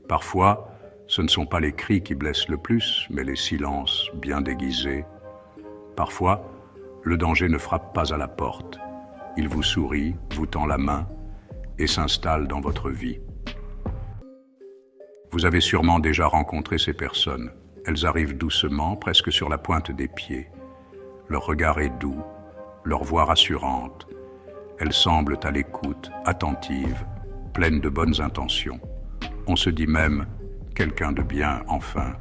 Parfois, ce ne sont pas les cris qui blessent le plus, mais les silences bien déguisés. Parfois, le danger ne frappe pas à la porte. Il vous sourit, vous tend la main et s'installe dans votre vie. Vous avez sûrement déjà rencontré ces personnes. Elles arrivent doucement, presque sur la pointe des pieds. Leur regard est doux, leur voix rassurante. Elles semblent à l'écoute, attentives, pleines de bonnes intentions. On se dit même « quelqu'un de bien, enfin ».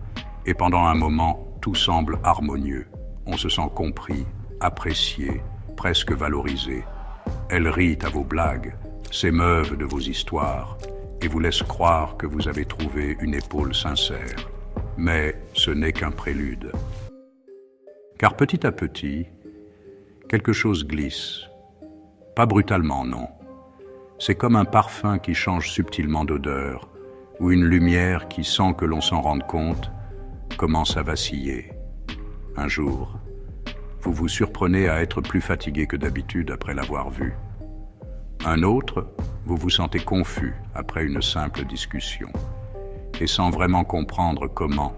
Et pendant un moment, tout semble harmonieux. On se sent compris, apprécié, presque valorisé. Elles rient à vos blagues, s'émeuvent de vos histoires et vous laissent croire que vous avez trouvé une épaule sincère. Mais ce n'est qu'un prélude. Car petit à petit, quelque chose glisse. Pas brutalement, non. C'est comme un parfum qui change subtilement d'odeur, ou une lumière qui, sans que l'on s'en rende compte, commence à vaciller. Un jour, vous vous surprenez à être plus fatigué que d'habitude après l'avoir vu. Un autre, vous vous sentez confus après une simple discussion. Et sans vraiment comprendre comment,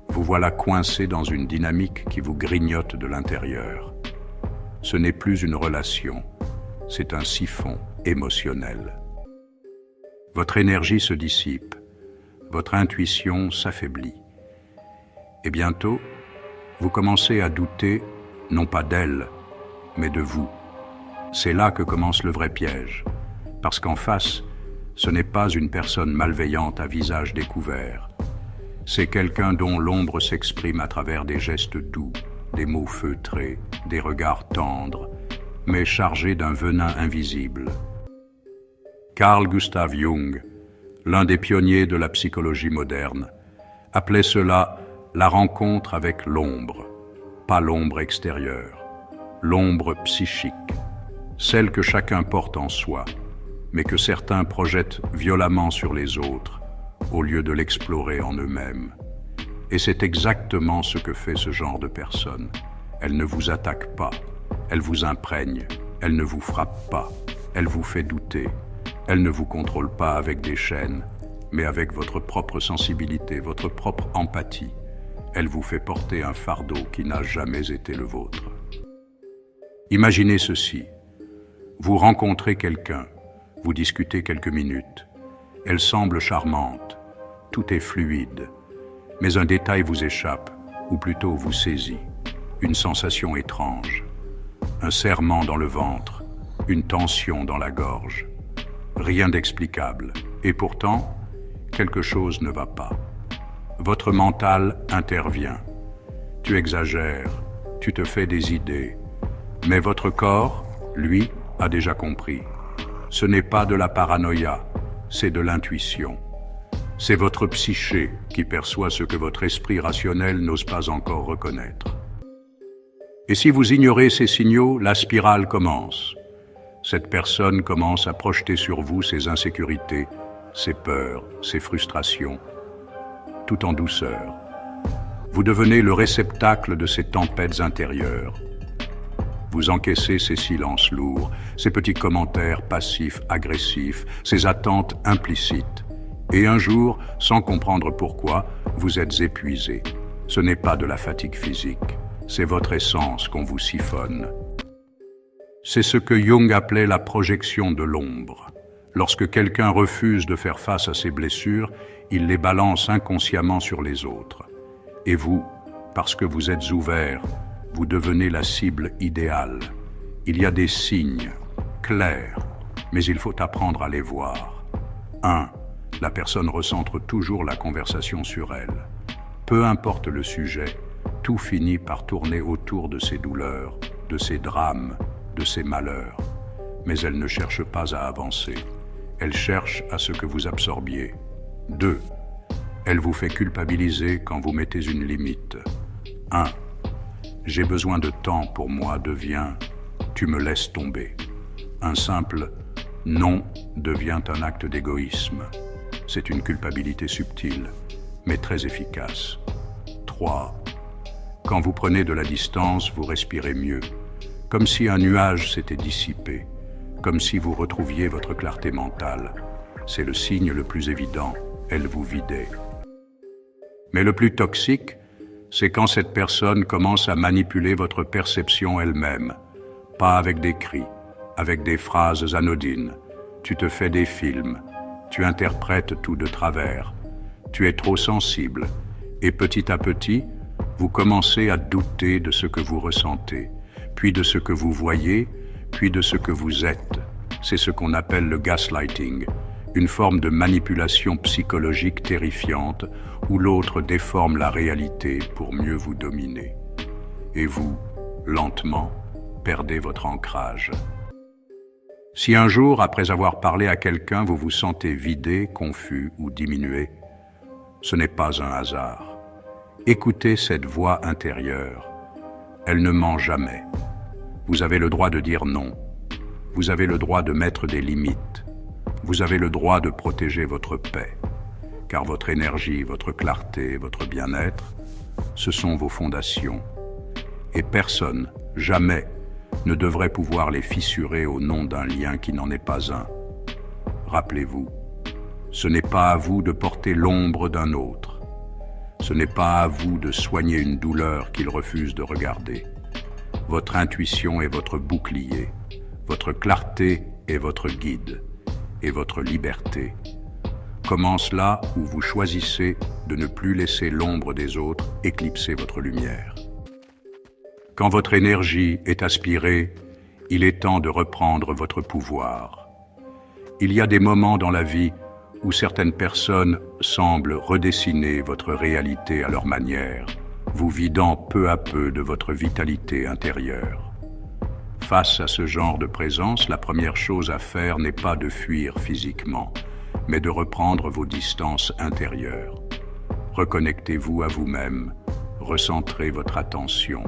vous voilà coincé dans une dynamique qui vous grignote de l'intérieur. Ce n'est plus une relation, c'est un siphon émotionnel. Votre énergie se dissipe, votre intuition s'affaiblit. Et bientôt, vous commencez à douter, non pas d'elle, mais de vous. C'est là que commence le vrai piège, parce qu'en face, ce n'est pas une personne malveillante à visage découvert. C'est quelqu'un dont l'ombre s'exprime à travers des gestes doux, des mots feutrés, des regards tendres, mais chargés d'un venin invisible. Carl Gustav Jung, l'un des pionniers de la psychologie moderne, appelait cela la rencontre avec l'ombre, pas l'ombre extérieure, l'ombre psychique, celle que chacun porte en soi, mais que certains projettent violemment sur les autres, au lieu de l'explorer en eux-mêmes. Et c'est exactement ce que fait ce genre de personne. Elle ne vous attaque pas, elle vous imprègne, elle ne vous frappe pas, elle vous fait douter, elle ne vous contrôle pas avec des chaînes, mais avec votre propre sensibilité, votre propre empathie. Elle vous fait porter un fardeau qui n'a jamais été le vôtre. Imaginez ceci. Vous rencontrez quelqu'un, vous discutez quelques minutes. Elle semble charmante, tout est fluide, mais un détail vous échappe, ou plutôt vous saisit. Une sensation étrange, un serrement dans le ventre, une tension dans la gorge. Rien d'explicable, et pourtant, quelque chose ne va pas. Votre mental intervient. Tu exagères, tu te fais des idées, mais votre corps, lui, a déjà compris. Ce n'est pas de la paranoïa, c'est de l'intuition. C'est votre psyché qui perçoit ce que votre esprit rationnel n'ose pas encore reconnaître. Et si vous ignorez ces signaux, la spirale commence. Cette personne commence à projeter sur vous ses insécurités, ses peurs, ses frustrations, tout en douceur. Vous devenez le réceptacle de ces tempêtes intérieures. Vous encaissez ces silences lourds, ces petits commentaires passifs, agressifs, ces attentes implicites. Et un jour, sans comprendre pourquoi, vous êtes épuisé. Ce n'est pas de la fatigue physique, c'est votre essence qu'on vous siphonne. C'est ce que Jung appelait la projection de l'ombre. Lorsque quelqu'un refuse de faire face à ses blessures, il les balance inconsciemment sur les autres. Et vous, parce que vous êtes ouvert, vous devenez la cible idéale. Il y a des signes, clairs, mais il faut apprendre à les voir. 1. La personne recentre toujours la conversation sur elle. Peu importe le sujet, tout finit par tourner autour de ses douleurs, de ses drames, de ses malheurs. Mais elle ne cherche pas à avancer. Elle cherche à ce que vous absorbiez. 2. Elle vous fait culpabiliser quand vous mettez une limite. 1. J'ai besoin de temps pour moi devient tu me laisses tomber. Un simple non devient un acte d'égoïsme. C'est une culpabilité subtile, mais très efficace. 3. Quand vous prenez de la distance, vous respirez mieux, comme si un nuage s'était dissipé, comme si vous retrouviez votre clarté mentale. C'est le signe le plus évident. elle vous vidait. Mais le plus toxique, c'est quand cette personne commence à manipuler votre perception elle-même, pas avec des cris, avec des phrases anodines. Tu te fais des films, tu interprètes tout de travers, tu es trop sensible, et petit à petit, vous commencez à douter de ce que vous ressentez, puis de ce que vous voyez, puis de ce que vous êtes. C'est ce qu'on appelle le gaslighting, une forme de manipulation psychologique terrifiante où l'autre déforme la réalité pour mieux vous dominer. Et vous, lentement, perdez votre ancrage. Si un jour, après avoir parlé à quelqu'un, vous vous sentez vidé, confus ou diminué, ce n'est pas un hasard. Écoutez cette voix intérieure. Elle ne ment jamais. Vous avez le droit de dire non. Vous avez le droit de mettre des limites. Vous avez le droit de protéger votre paix. Car votre énergie, votre clarté, votre bien-être, ce sont vos fondations. Et personne, jamais, ne devrait pouvoir les fissurer au nom d'un lien qui n'en est pas un. Rappelez-vous, ce n'est pas à vous de porter l'ombre d'un autre. Ce n'est pas à vous de soigner une douleur qu'il refuse de regarder. Votre intuition est votre bouclier, votre clarté est votre guide, et votre liberté commence là où vous choisissez de ne plus laisser l'ombre des autres éclipser votre lumière. Quand votre énergie est aspirée, il est temps de reprendre votre pouvoir. Il y a des moments dans la vie où certaines personnes semblent redessiner votre réalité à leur manière, vous vidant peu à peu de votre vitalité intérieure. Face à ce genre de présence, la première chose à faire n'est pas de fuir physiquement, mais de reprendre vos distances intérieures. Reconnectez-vous à vous-même, recentrez votre attention.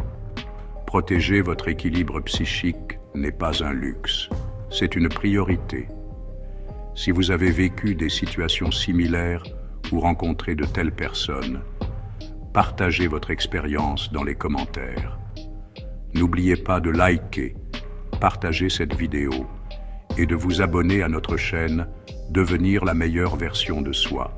Protéger votre équilibre psychique n'est pas un luxe, c'est une priorité. Si vous avez vécu des situations similaires ou rencontré de telles personnes, partagez votre expérience dans les commentaires. N'oubliez pas de liker, partager cette vidéo et de vous abonner à notre chaîne Devenir la meilleure version de soi.